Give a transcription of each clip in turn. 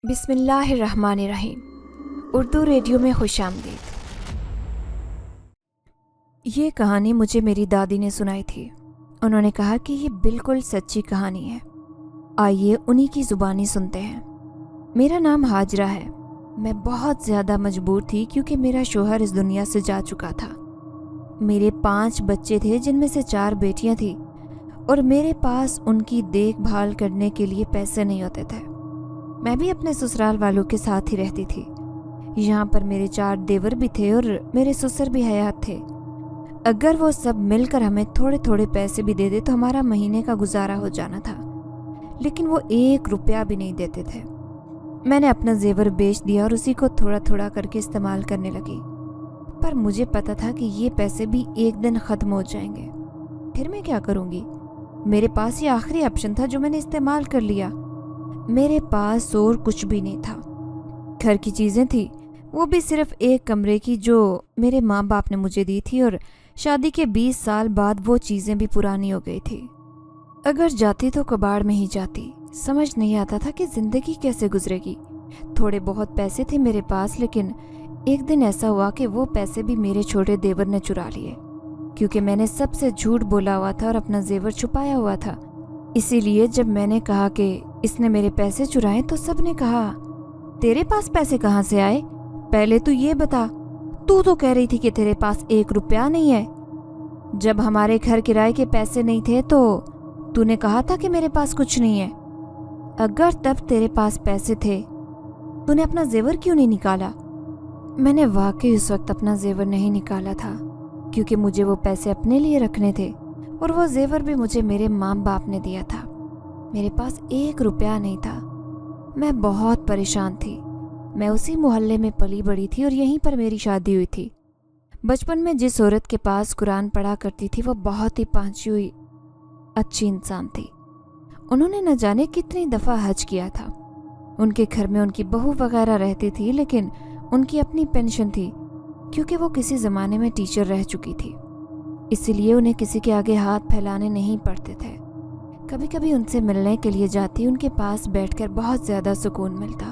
बिस्मिल्लाहिर्रहमानिर्रहीम। उर्दू रेडियो में खुशामदीद। ये कहानी मुझे मेरी दादी ने सुनाई थी। उन्होंने कहा कि ये बिल्कुल सच्ची कहानी है। आइए उन्हीं की ज़ुबानी सुनते हैं। मेरा नाम हाजरा है। मैं बहुत ज़्यादा मजबूर थी क्योंकि मेरा शोहर इस दुनिया से जा चुका था। मेरे 5 बच्चे थे जिनमें से 4 बेटियां थीं और मेरे पास उनकी देखभाल करने के लिए पैसे नहीं होते थे। मैं भी अपने ससुराल वालों के साथ ही रहती थी। यहाँ पर मेरे 4 देवर भी थे और मेरे ससुर भी हयात थे। अगर वो सब मिलकर हमें थोड़े थोड़े पैसे भी दे दे तो हमारा महीने का गुजारा हो जाना था, लेकिन वो 1 रुपया भी नहीं देते थे। मैंने अपना जेवर बेच दिया और उसी को थोड़ा थोड़ा करके इस्तेमाल करने लगी, पर मुझे पता था कि ये पैसे भी एक दिन ख़त्म हो जाएंगे। फिर मैं क्या करूँगी? मेरे पास ये आखिरी ऑप्शन था जो मैंने इस्तेमाल कर लिया। मेरे पास और कुछ भी नहीं था। घर की चीज़ें थी, वो भी सिर्फ एक कमरे की जो मेरे माँ बाप ने मुझे दी थी, और शादी के 20 साल बाद वो चीज़ें भी पुरानी हो गई थी। अगर जाती तो कबाड़ में ही जाती। समझ नहीं आता था कि ज़िंदगी कैसे गुजरेगी। थोड़े बहुत पैसे थे मेरे पास, लेकिन एक दिन ऐसा हुआ कि वो पैसे भी मेरे छोटे देवर ने चुरा लिए, क्योंकि मैंने सबसे झूठ बोला हुआ था और अपना जेवर छुपाया हुआ था। इसीलिए जब मैंने कहा कि इसने मेरे पैसे चुराए तो सब ने कहा, तेरे पास पैसे कहाँ से आए? पहले तू ये बता। तू तो कह रही थी कि तेरे पास 1 रुपया नहीं है। जब हमारे घर किराए के पैसे नहीं थे तो तूने कहा था कि मेरे पास कुछ नहीं है। अगर तब तेरे पास पैसे थे, तूने अपना जेवर क्यों नहीं निकाला? मैंने वाकई उस वक्त अपना जेवर नहीं निकाला था, क्योंकि मुझे वो पैसे अपने लिए रखने थे, और वो जेवर भी मुझे मेरे माँ बाप ने दिया था। मेरे पास 1 रुपया नहीं था। मैं बहुत परेशान थी। मैं उसी मोहल्ले में पली बड़ी थी और यहीं पर मेरी शादी हुई थी। बचपन में जिस औरत के पास कुरान पढ़ा करती थी वो बहुत ही पांची हुई अच्छी इंसान थी। उन्होंने न जाने कितनी दफ़ा हज किया था। उनके घर में उनकी बहू वगैरह रहती थी, लेकिन उनकी अपनी पेंशन थी, क्योंकि वो किसी ज़माने में टीचर रह चुकी थी। इसीलिए उन्हें किसी के आगे हाथ फैलाने नहीं पड़ते थे। कभी कभी उनसे मिलने के लिए जाती, उनके पास बैठकर बहुत ज़्यादा सुकून मिलता।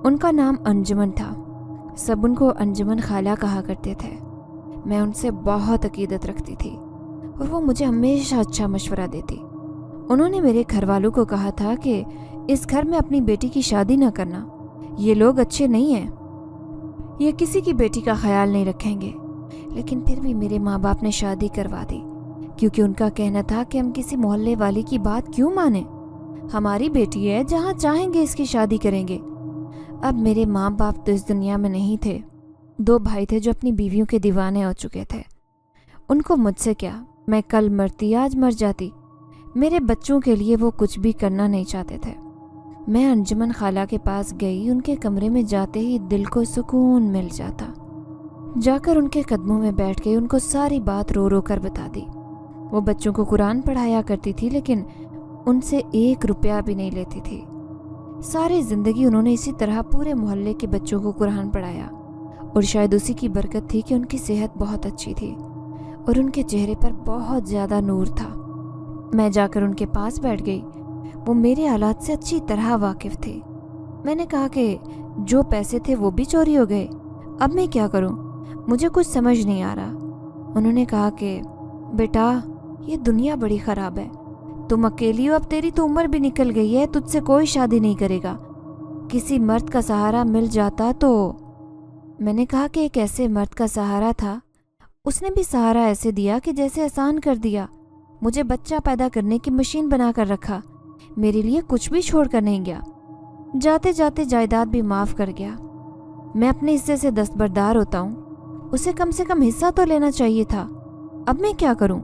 उनका नाम अंजुमन था। सब उनको अंजुमन खाला कहा करते थे। मैं उनसे बहुत अकीदत रखती थी और वो मुझे हमेशा अच्छा मशवरा देती। उन्होंने मेरे घर वालों को कहा था कि इस घर में अपनी बेटी की शादी न करना, ये लोग अच्छे नहीं हैं, ये किसी की बेटी का ख्याल नहीं रखेंगे। लेकिन फिर भी मेरे माँ बाप ने शादी करवा दी, क्योंकि उनका कहना था कि हम किसी मोहल्ले वाले की बात क्यों माने, हमारी बेटी है, जहाँ चाहेंगे इसकी शादी करेंगे। अब मेरे माँ बाप तो इस दुनिया में नहीं थे। 2 भाई थे जो अपनी बीवियों के दीवाने हो चुके थे। उनको मुझसे क्या, मैं कल मरती आज मर जाती। मेरे बच्चों के लिए वो कुछ भी करना नहीं चाहते थे। मैं अंजुमन खाला के पास गई। उनके कमरे में जाते ही दिल को सुकून मिल जाता। जाकर उनके कदमों में बैठ गई, उनको सारी बात रो रो कर बता दी। वो बच्चों को कुरान पढ़ाया करती थी, लेकिन उनसे 1 रुपया भी नहीं लेती थी। सारी ज़िंदगी उन्होंने इसी तरह पूरे मोहल्ले के बच्चों को कुरान पढ़ाया, और शायद उसी की बरकत थी कि उनकी सेहत बहुत अच्छी थी और उनके चेहरे पर बहुत ज़्यादा नूर था। मैं जाकर उनके पास बैठ गई। वो मेरे हालात से अच्छी तरह वाकिफ़ थे। मैंने कहा कि जो पैसे थे वो भी चोरी हो गए, अब मैं क्या करूं? मुझे कुछ समझ नहीं आ रहा। उन्होंने कहा कि बेटा, ये दुनिया बड़ी ख़राब है, तुम अकेली हो, अब तेरी तो उम्र भी निकल गई है, तुझसे कोई शादी नहीं करेगा। किसी मर्द का सहारा मिल जाता तो। मैंने कहा कि एक ऐसे मर्द का सहारा था, उसने भी सहारा ऐसे दिया कि जैसे आसान कर दिया। मुझे बच्चा पैदा करने की मशीन बना कर रखा, मेरे लिए कुछ भी छोड़ कर नहीं गया। जाते जाते जायदाद भी माफ़ कर गया। मैं अपने हिस्से से दस्तबरदार होता हूँ, उसे कम से कम हिस्सा तो लेना चाहिए था। अब मैं क्या करूं?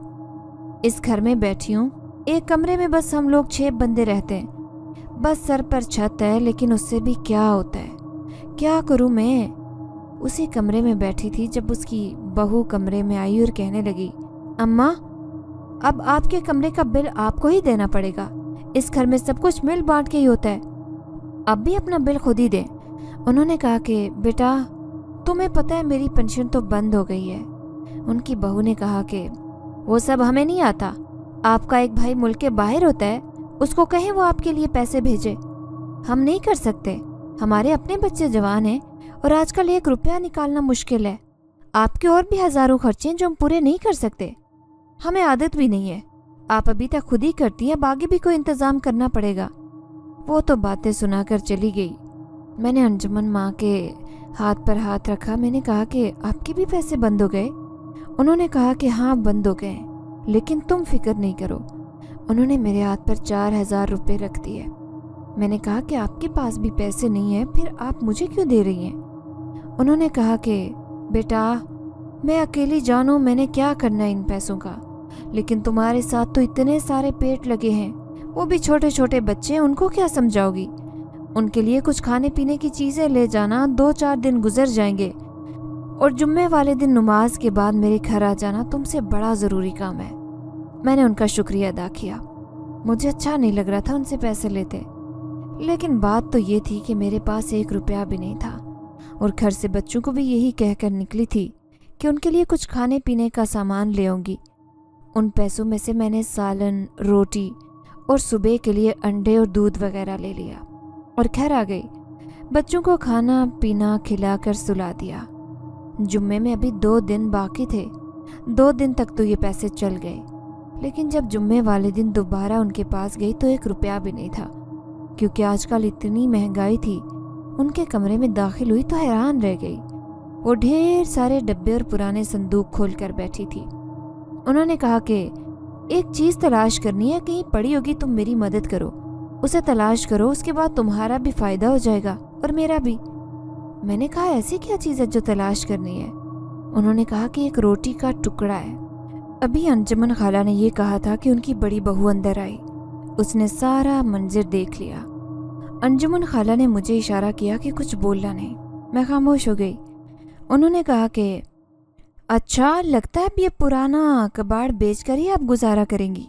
इस घर में बैठी हूं, एक कमरे में बस हम लोग 6 बंदे रहते हैं। बस सर पर छत है, लेकिन उससे भी क्या होता है? क्या करूं मैं? उसी कमरे में बैठी थी जब उसकी बहू कमरे में आई और कहने लगी, अम्मा, अब आपके कमरे का बिल आपको ही देना पड़ेगा। इस घर में सब कुछ मिल बांट के ही होता है, अब भी अपना बिल खुद ही दें। उन्होंने कहा कि बेटा, तुम्हें पता है मेरी पेंशन तो बंद हो गई है। उनकी बहू ने कहा कि वो सब हमें नहीं आता, आपका एक भाई मुल्क के बाहर होता है, उसको कहें वो आपके लिए पैसे भेजे, हम नहीं कर सकते। हमारे अपने बच्चे जवान हैं और आजकल 1 रुपया निकालना मुश्किल है। आपके और भी हज़ारों खर्चे हैं जो हम पूरे नहीं कर सकते। हमें आदत भी नहीं है। आप अभी तक खुद ही करती हैं, अब आगे भी कोई इंतज़ाम करना पड़ेगा। वो तो बातें सुनाकर चली गई। मैंने अंजुमन माँ के हाथ पर हाथ रखा। मैंने कहा कि आपके भी पैसे बंद हो गए? उन्होंने कहा कि हाँ, बंद हो गए, लेकिन तुम फिक्र नहीं करो। उन्होंने मेरे हाथ पर 4000 रुपये रख दिए। मैंने कहा कि आपके पास भी पैसे नहीं हैं, फिर आप मुझे क्यों दे रही हैं? उन्होंने कहा कि बेटा, मैं अकेली जानूँ मैंने क्या करना है इन पैसों का, लेकिन तुम्हारे साथ तो इतने सारे पेट लगे हैं, वो भी छोटे छोटे बच्चे हैं, उनको क्या समझाओगी? उनके लिए कुछ खाने पीने की चीज़ें ले जाना, 2-4 दिन गुजर जाएंगे, और जुम्मे वाले दिन नमाज के बाद मेरे घर आ जाना तुमसे बड़ा ज़रूरी काम है। मैंने उनका शुक्रिया अदा किया। मुझे अच्छा नहीं लग रहा था उनसे पैसे लेते, लेकिन बात तो ये थी कि मेरे पास 1 रुपया भी नहीं था, और घर से बच्चों को भी यही कहकर निकली थी कि उनके लिए कुछ खाने पीने का सामान ले आऊँगी। उन पैसों में से मैंने सालन, रोटी और सुबह के लिए अंडे और दूध वगैरह ले लिया और घर आ गई। बच्चों को खाना पीना खिलाकर सुला दिया। जुम्मे में अभी 2 दिन बाकी थे। 2 दिन तक तो ये पैसे चल गए, लेकिन जब जुम्मे वाले दिन दोबारा उनके पास गई तो 1 रुपया भी नहीं था, क्योंकि आजकल इतनी महंगाई थी। उनके कमरे में दाखिल हुई तो हैरान रह गई। वो ढेर सारे डब्बे और पुराने संदूक खोल कर बैठी थी। उन्होंने कहा कि एक चीज़ तलाश करनी है, कहीं पड़ी होगी, तुम मेरी मदद करो, उसे तलाश करो, उसके बाद तुम्हारा भी फ़ायदा हो जाएगा और मेरा भी। मैंने कहा ऐसी क्या चीज़ है जो तलाश करनी है? उन्होंने कहा कि एक रोटी का टुकड़ा है। अभी अंजुमन खाला ने ये कहा था कि उनकी बड़ी बहू अंदर आई। उसने सारा मंजर देख लिया। अंजुमन खाला ने मुझे इशारा किया कि कुछ बोलना नहीं। मैं खामोश हो गई। उन्होंने कहा कि अच्छा, लगता है अब ये पुराना कबाड़ बेचकर ही आप गुजारा करेंगी,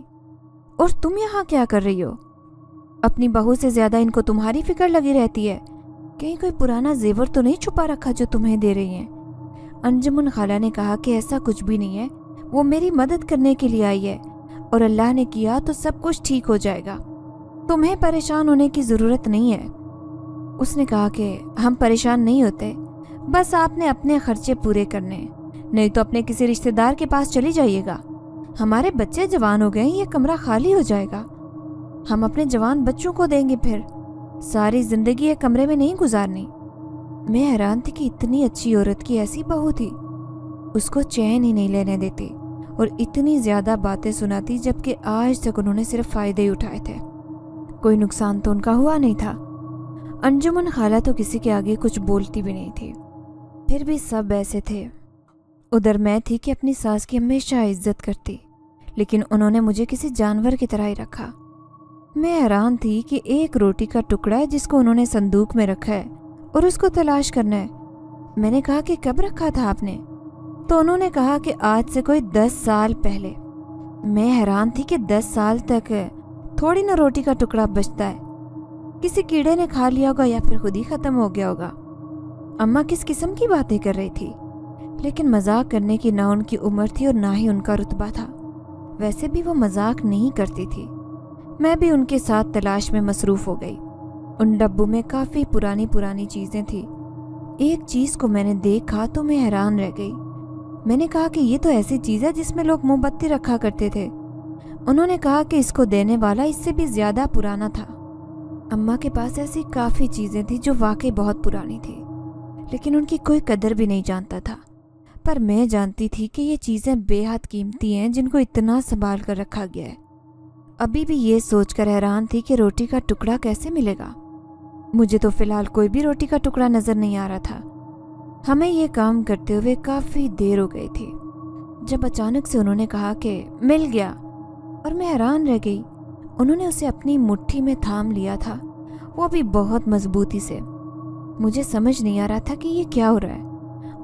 और तुम यहाँ क्या कर रही हो? अपनी बहू से ज़्यादा इनको तुम्हारी फिक्र लगी रहती है। कहीं कोई पुराना जेवर तो नहीं छुपा रखा जो तुम्हें दे रही हैं? अंजुमन खाला ने कहा कि ऐसा कुछ भी नहीं है, वो मेरी मदद करने के लिए आई है, और अल्लाह ने किया तो सब कुछ ठीक हो जाएगा। तुम्हें परेशान होने की ज़रूरत नहीं है। उसने कहा कि हम परेशान नहीं होते, बस आपने अपने खर्चे पूरे करने, नहीं तो अपने किसी रिश्तेदार के पास चली जाइएगा। हमारे बच्चे जवान हो गए, ये कमरा खाली हो जाएगा। हम अपने जवान बच्चों को देंगे, फिर सारी जिंदगी ये कमरे में नहीं गुजारनी। मैं हैरान थी कि इतनी अच्छी औरत की ऐसी बहू थी, उसको चैन ही नहीं लेने देती और इतनी ज़्यादा बातें सुनाती, जबकि आज तक उन्होंने सिर्फ फ़ायदे ही उठाए थे। कोई नुकसान तो उनका हुआ नहीं था। अंजुमन खाला तो किसी के आगे कुछ बोलती भी नहीं थी, फिर भी सब ऐसे थे। उधर मैं थी कि अपनी सास की हमेशा इज्जत करती, लेकिन उन्होंने मुझे किसी जानवर की तरह ही रखा। मैं हैरान थी कि एक रोटी का टुकड़ा है जिसको उन्होंने संदूक में रखा है और उसको तलाश करना है। मैंने कहा कि कब रखा था आपने? तो उन्होंने कहा कि आज से कोई 10 साल पहले। मैं हैरान थी कि 10 साल तक थोड़ी ना रोटी का टुकड़ा बचता है, किसी कीड़े ने खा लिया होगा या फिर खुद ही ख़त्म हो गया होगा। अम्मा किस किस्म की बातें कर रही थी, लेकिन मजाक करने की ना उनकी उम्र थी और ना ही उनका रुतबा था। वैसे भी वो मजाक नहीं करती थी। मैं भी उनके साथ तलाश में मसरूफ़ हो गई। उन डब्बों में काफ़ी पुरानी पुरानी चीज़ें थी। एक चीज़ को मैंने देखा तो मैं हैरान रह गई। मैंने कहा कि ये तो ऐसी चीज़ है जिसमें लोग मोमबत्ती रखा करते थे। उन्होंने कहा कि इसको देने वाला इससे भी ज़्यादा पुराना था। अम्मा के पास ऐसी काफ़ी चीज़ें थी जो वाकई बहुत पुरानी थी, लेकिन उनकी कोई कदर भी नहीं जानता था। पर मैं जानती थी कि ये चीज़ें बेहद कीमती हैं जिनको इतना संभाल कर रखा गया है। अभी भी ये सोचकर हैरान थी कि रोटी का टुकड़ा कैसे मिलेगा। मुझे तो फ़िलहाल कोई भी रोटी का टुकड़ा नज़र नहीं आ रहा था। हमें ये काम करते हुए काफ़ी देर हो गई थी, जब अचानक से उन्होंने कहा कि मिल गया, और मैं हैरान रह गई। उन्होंने उसे अपनी मुट्ठी में थाम लिया था, वो भी बहुत मजबूती से। मुझे समझ नहीं आ रहा था कि ये क्या हो रहा है।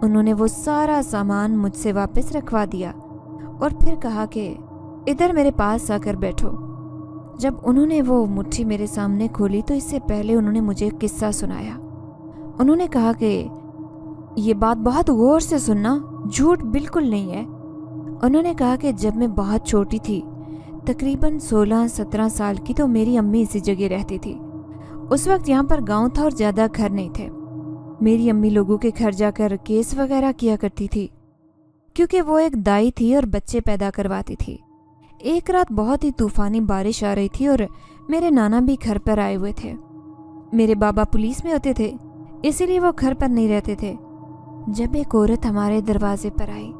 उन्होंने वो सारा सामान मुझसे वापस रखवा दिया और फिर कहा कि इधर मेरे पास आकर बैठो। जब उन्होंने वो मुट्ठी मेरे सामने खोली तो इससे पहले उन्होंने मुझे एक किस्सा सुनाया। उन्होंने कहा कि ये बात बहुत गौर से सुनना, झूठ बिल्कुल नहीं है। उन्होंने कहा कि जब मैं बहुत छोटी थी, तकरीबन 16-17 साल की, तो मेरी अम्मी इसी जगह रहती थी उस वक्त यहाँ पर गांव था और ज़्यादा घर नहीं थे। मेरी अम्मी लोगों के घर जाकर केस वगैरह किया करती थी, क्योंकि वो एक दाई थी और बच्चे पैदा करवाती थी। एक रात बहुत ही तूफानी बारिश आ रही थी और मेरे नाना भी घर पर आए हुए थे। मेरे बाबा पुलिस में होते थे, इसीलिए वो घर पर नहीं रहते थे। जब एक औरत हमारे दरवाजे पर आई,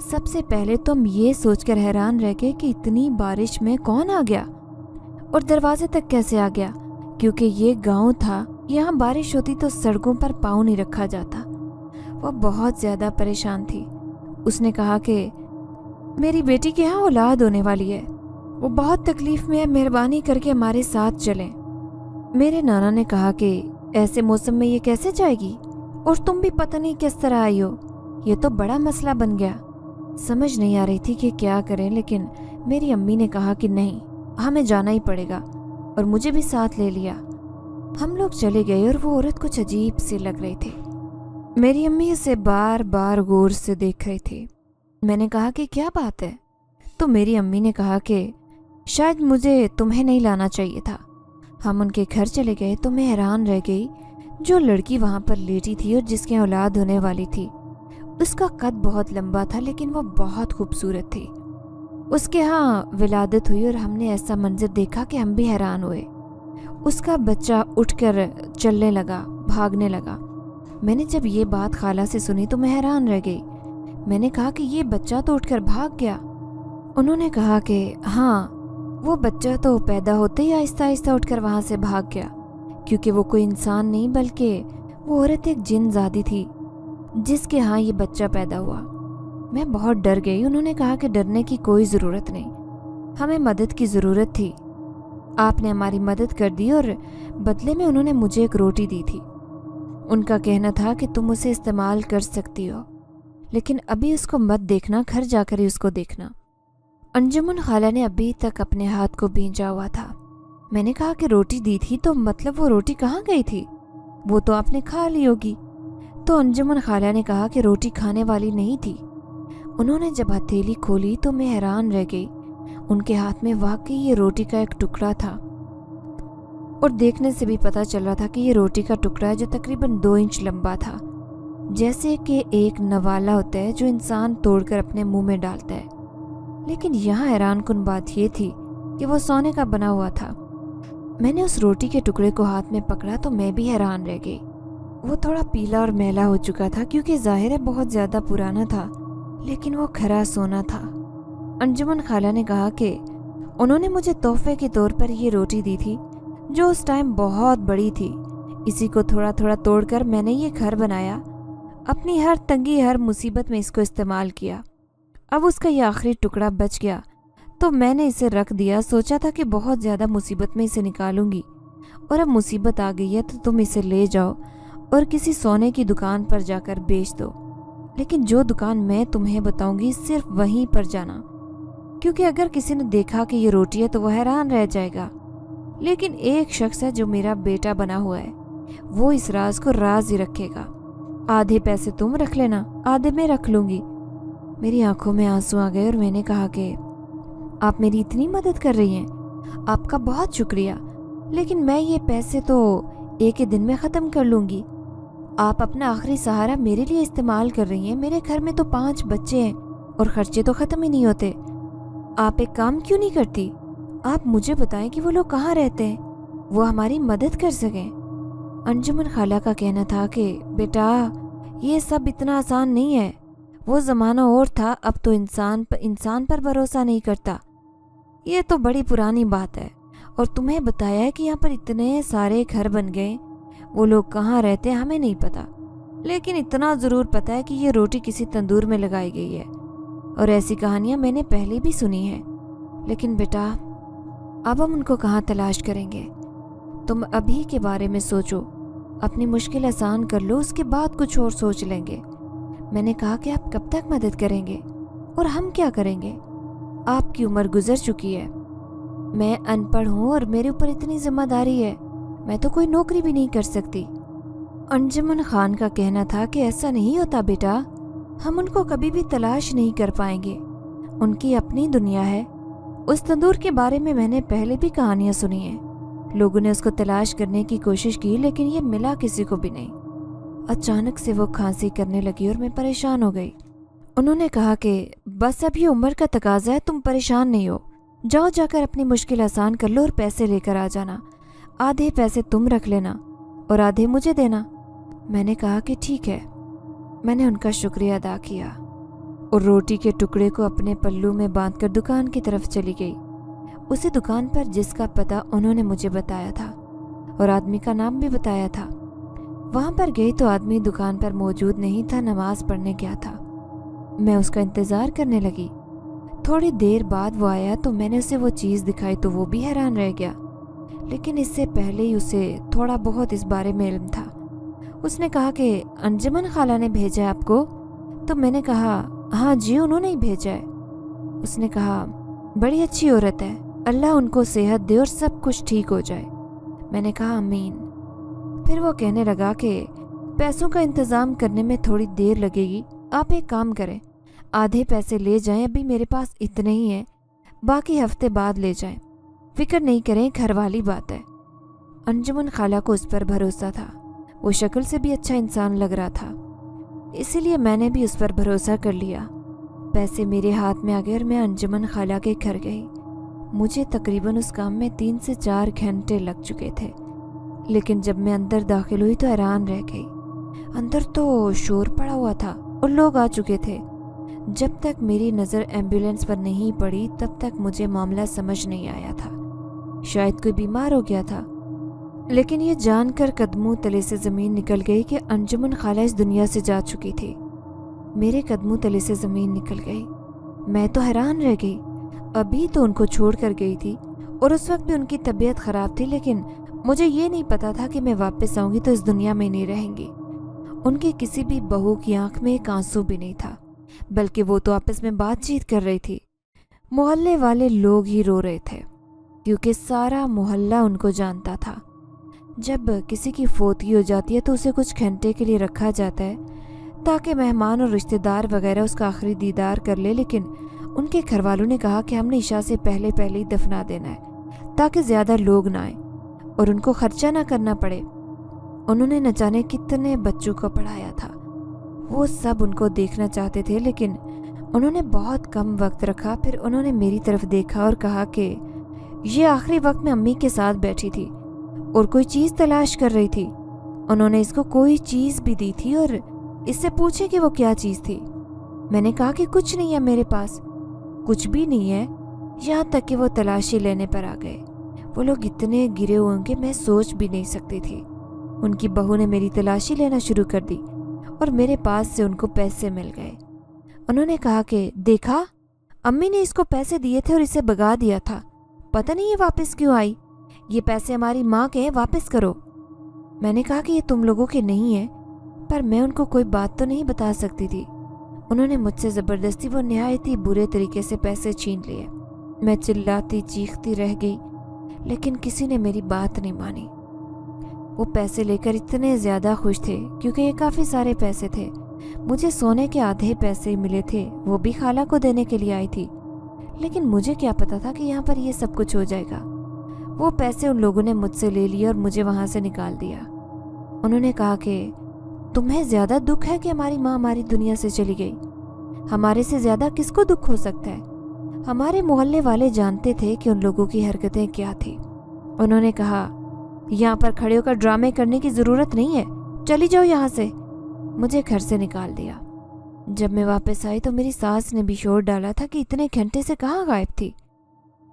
सबसे पहले तो हम ये सोचकर हैरान रह गए कि इतनी बारिश में कौन आ गया और दरवाजे तक कैसे आ गया, क्योंकि ये गांव था, यहाँ बारिश होती तो सड़कों पर पाँव नहीं रखा जाता। वो बहुत ज़्यादा परेशान थी। उसने कहा कि मेरी बेटी के यहाँ औलाद होने वाली है, वो बहुत तकलीफ में है, मेहरबानी करके हमारे साथ चलें। मेरे नाना ने कहा कि ऐसे मौसम में ये कैसे जाएगी, और तुम भी पता नहीं किस तरह आई हो, ये तो बड़ा मसला बन गया। समझ नहीं आ रही थी कि क्या करें, लेकिन मेरी अम्मी ने कहा कि नहीं, हमें जाना ही पड़ेगा, और मुझे भी साथ ले लिया। हम लोग चले गए और वो औरत कुछ अजीब सी लग रही थी। मेरी अम्मी उसे बार बार गौर से देख रही थी। मैंने कहा कि क्या बात है, तो मेरी अम्मी ने कहा कि शायद मुझे तुम्हें नहीं लाना चाहिए था। हम उनके घर चले गए तो मैं हैरान रह गई। जो लड़की वहाँ पर लेटी थी और जिसके औलाद होने वाली थी, उसका कद बहुत लंबा था, लेकिन वो बहुत खूबसूरत थी। उसके यहाँ विलादत हुई और हमने ऐसा मंजर देखा कि हम भी हैरान हुए। उसका बच्चा उठकर चलने लगा, भागने लगा। मैंने जब ये बात खाला से सुनी तो मैं हैरान रह गई। मैंने कहा कि ये बच्चा तो उठकर भाग गया। उन्होंने कहा कि हाँ, वो बच्चा तो पैदा होते ही आहिस्ता आहिस्ता उठकर वहाँ से भाग गया, क्योंकि वो कोई इंसान नहीं बल्कि वो औरत एक जिन्नज़ादी थी जिसके यहाँ ये बच्चा पैदा हुआ। मैं बहुत डर गई। उन्होंने कहा कि डरने की कोई ज़रूरत नहीं, हमें मदद की ज़रूरत थी, आपने हमारी मदद कर दी, और बदले में उन्होंने मुझे एक रोटी दी थी। उनका कहना था कि तुम उसे इस्तेमाल कर सकती हो, लेकिन अभी उसको मत देखना, घर जाकर ही उसको देखना। अंजुमन खाला ने अभी तक अपने हाथ को भींचा हुआ था। मैंने कहा कि रोटी दी थी तो मतलब वो रोटी कहाँ गई थी, वो तो आपने खा ली होगी। तो अंजुमन खाला ने कहा कि रोटी खाने वाली नहीं थी। उन्होंने जब हथेली खोली तो मैं हैरान रह गई। उनके हाथ में वाकई ये रोटी का एक टुकड़ा था, और देखने से भी पता चल रहा था कि ये रोटी का टुकड़ा है जो तकरीबन 2 इंच लंबा था, जैसे कि एक नवाला होता है जो इंसान तोड़कर अपने मुंह में डालता है। लेकिन यहाँ हैरानकुन बात ये थी कि वो सोने का बना हुआ था। मैंने उस रोटी के टुकड़े को हाथ में पकड़ा तो मैं भी हैरान रह गई। वो थोड़ा पीला और मैला हो चुका था, क्योंकि ज़ाहिर है बहुत ज़्यादा पुराना था, लेकिन वो खरा सोना था। अंजुमन खाला ने कहा कि उन्होंने मुझे तोहफे के तौर पर ये रोटी दी थी, जो उस टाइम बहुत बड़ी थी। इसी को थोड़ा थोड़ा तोड़कर मैंने ये घर बनाया, अपनी हर तंगी हर मुसीबत में इसको इस्तेमाल किया। अब उसका ये आखिरी टुकड़ा बच गया तो मैंने इसे रख दिया। सोचा था कि बहुत ज़्यादा मुसीबत में इसे निकालूंगी, और अब मुसीबत आ गई है तो तुम इसे ले जाओ और किसी सोने की दुकान पर जाकर बेच दो। लेकिन जो दुकान मैं तुम्हें बताऊंगी सिर्फ वहीं पर जाना, क्योंकि अगर किसी ने देखा कि ये रोटी है तो वह हैरान रह जाएगा। लेकिन एक शख्स है जो मेरा बेटा बना हुआ है, वो इस राज को राज ही रखेगा। आधे पैसे तुम रख लेना, आधे मैं रख लूंगी। मेरी आंखों में आंसू आ गए और मैंने कहा कि आप मेरी इतनी मदद कर रही हैं, आपका बहुत शुक्रिया, लेकिन मैं ये पैसे तो एक ही दिन में ख़त्म कर लूँगी। आप अपना आखिरी सहारा मेरे लिए इस्तेमाल कर रही हैं। मेरे घर में तो 5 बच्चे हैं और खर्चे तो ख़त्म ही नहीं होते। आप एक काम क्यों नहीं करती, आप मुझे बताएं कि वो लोग कहाँ रहते हैं, वो हमारी मदद कर सकें। अंजुमन खाला का कहना था कि बेटा ये सब इतना आसान नहीं है, वो ज़माना और था, अब तो इंसान पर भरोसा नहीं करता। ये तो बड़ी पुरानी बात है, और तुम्हें बताया है कि यहाँ पर इतने सारे घर बन गए, वो लोग कहाँ रहते हैं हमें नहीं पता, लेकिन इतना ज़रूर पता है कि ये रोटी किसी तंदूर में लगाई गई है। और ऐसी कहानियाँ मैंने पहले भी सुनी हैं। लेकिन बेटा अब हम उनको कहाँ तलाश करेंगे, तुम अभी के बारे में सोचो, अपनी मुश्किल आसान कर लो, उसके बाद कुछ और सोच लेंगे। मैंने कहा कि आप कब तक मदद करेंगे और हम क्या करेंगे, आपकी उम्र गुजर चुकी है, मैं अनपढ़ हूँ और मेरे ऊपर इतनी जिम्मेदारी है, मैं तो कोई नौकरी भी नहीं कर सकती। अंजुमन खान का कहना था कि ऐसा नहीं होता बेटा, हम उनको कभी भी तलाश नहीं कर पाएंगे, उनकी अपनी दुनिया है। उस तंदूर के बारे में मैंने पहले भी कहानियाँ सुनी हैं, लोगों ने उसको तलाश करने की कोशिश की लेकिन ये मिला किसी को भी नहीं। अचानक से वो खांसी करने लगी और मैं परेशान हो गई। उन्होंने कहा कि बस अब ये उम्र का तकाजा है, तुम परेशान नहीं हो, जाओ जाकर अपनी मुश्किल आसान कर लो और पैसे लेकर आ जाना। आधे पैसे तुम रख लेना और आधे मुझे देना। मैंने कहा कि ठीक है। मैंने उनका शुक्रिया अदा किया और रोटी के टुकड़े को अपने पल्लू में बांधकर दुकान की तरफ चली गई, उसी दुकान पर जिसका पता उन्होंने मुझे बताया था और आदमी का नाम भी बताया था। वहां पर गई तो आदमी दुकान पर मौजूद नहीं था, नमाज पढ़ने गया था। मैं उसका इंतज़ार करने लगी। थोड़ी देर बाद वो आया तो मैंने उसे वो चीज़ दिखाई तो वो भी हैरान रह गया, लेकिन इससे पहले ही उसे थोड़ा बहुत इस बारे में इल्म था। उसने कहा कि अंजुमन खाला ने भेजा है आपको? तो मैंने कहा हाँ जी, उन्होंने ही भेजा है। उसने कहा बड़ी अच्छी औरत है, अल्लाह उनको सेहत दे और सब कुछ ठीक हो जाए। मैंने कहा आमीन। फिर वो कहने लगा कि पैसों का इंतज़ाम करने में थोड़ी देर लगेगी, आप एक काम करें, आधे पैसे ले जाएं, अभी मेरे पास इतने ही हैं, बाकी हफ्ते बाद ले जाएं, फिक्र नहीं करें, घर वाली बात है। अंजुमन खाला को उस पर भरोसा था, वो शक्ल से भी अच्छा इंसान लग रहा था, इसीलिए मैंने भी उस पर भरोसा कर लिया। पैसे मेरे हाथ में आ गए और मैं अंजुमन खाला के घर गई। मुझे तकरीबन उस काम में 3 से 4 घंटे लग चुके थे, लेकिन जब मैं अंदर दाखिल हुई तो हैरान रह गई। अंदर तो शोर पड़ा हुआ था और लोग आ चुके थे। जब तक मेरी नज़र एम्बुलेंस पर नहीं पड़ी तब तक मुझे मामला समझ नहीं आया था, शायद कोई बीमार हो गया था। लेकिन ये जानकर कदमों तले से ज़मीन निकल गई कि अंजुमन खाला इस दुनिया से जा चुकी थी। मेरे कदमों तले से ज़मीन निकल गई। मैं तो हैरान रह गई, अभी तो उनको छोड़ कर गई थी और उस वक्त भी उनकी तबीयत ख़राब थी, लेकिन मुझे ये नहीं पता था कि मैं वापस आऊँगी तो इस दुनिया में नहीं रहेंगी। उनकी किसी भी बहू की आंख में एक आंसू भी नहीं था, बल्कि वो तो आपस में बातचीत कर रही थी। मोहल्ले वाले लोग ही रो रहे थे क्योंकि सारा मोहल्ला उनको जानता था। जब किसी की फोती हो जाती है तो उसे कुछ घंटे के लिए रखा जाता है ताकि मेहमान और रिश्तेदार वगैरह उसका आखिरी दीदार कर ले, लेकिन उनके घर वालों ने कहा कि हमने इशा से पहले पहले ही दफना देना है ताकि ज़्यादा लोग ना आए और उनको खर्चा ना करना पड़े। उन्होंने न जाने कितने बच्चों को पढ़ाया था, वो सब उनको देखना चाहते थे, लेकिन उन्होंने बहुत कम वक्त रखा। फिर उन्होंने मेरी तरफ देखा और कहा कि ये आखिरी वक्त में अम्मी के साथ बैठी थी और कोई चीज़ तलाश कर रही थी। उन्होंने इसको कोई चीज़ भी दी थी और इससे पूछे कि वो क्या चीज़ थी। मैंने कहा कि कुछ नहीं है मेरे पास, कुछ भी नहीं है। यहाँ तक कि वो तलाशी लेने पर आ गए। वो लोग इतने गिरे हुए होंगे मैं सोच भी नहीं सकती थी। उनकी बहू ने मेरी तलाशी लेना शुरू कर दी और मेरे पास से उनको पैसे मिल गए। उन्होंने कहा कि देखा, अम्मी ने इसको पैसे दिए थे और इसे भगा दिया था, पता नहीं ये वापस क्यों आई, ये पैसे हमारी माँ के हैं, वापस करो। मैंने कहा कि ये तुम लोगों के नहीं है, पर मैं उनको कोई बात तो नहीं बता सकती थी। उन्होंने मुझसे ज़बरदस्ती वो नहायत ही बुरे तरीके से पैसे छीन लिए। मैं चिल्लाती चीखती रह गई, लेकिन किसी ने मेरी बात नहीं मानी। वो पैसे लेकर इतने ज़्यादा खुश थे क्योंकि ये काफ़ी सारे पैसे थे। मुझे सोने के आधे पैसे मिले थे, वो भी खाला को देने के लिए आई थी, लेकिन मुझे क्या पता था कि यहाँ पर ये सब कुछ हो जाएगा। वो पैसे उन लोगों ने मुझसे ले लिए और मुझे वहाँ से निकाल दिया। उन्होंने कहा कि तुम्हें ज़्यादा दुख है कि हमारी माँ हमारी दुनिया से चली गई? हमारे से ज़्यादा किसको दुख हो सकता है? हमारे मोहल्ले वाले जानते थे कि उन लोगों की हरकतें क्या थी। उन्होंने कहा यहाँ पर खड़े होकर ड्रामे करने की ज़रूरत नहीं है, चली जाओ यहाँ से। मुझे घर से निकाल दिया। जब मैं वापस आई तो मेरी सास ने भी शोर डाला था कि इतने घंटे से कहाँ गायब थी,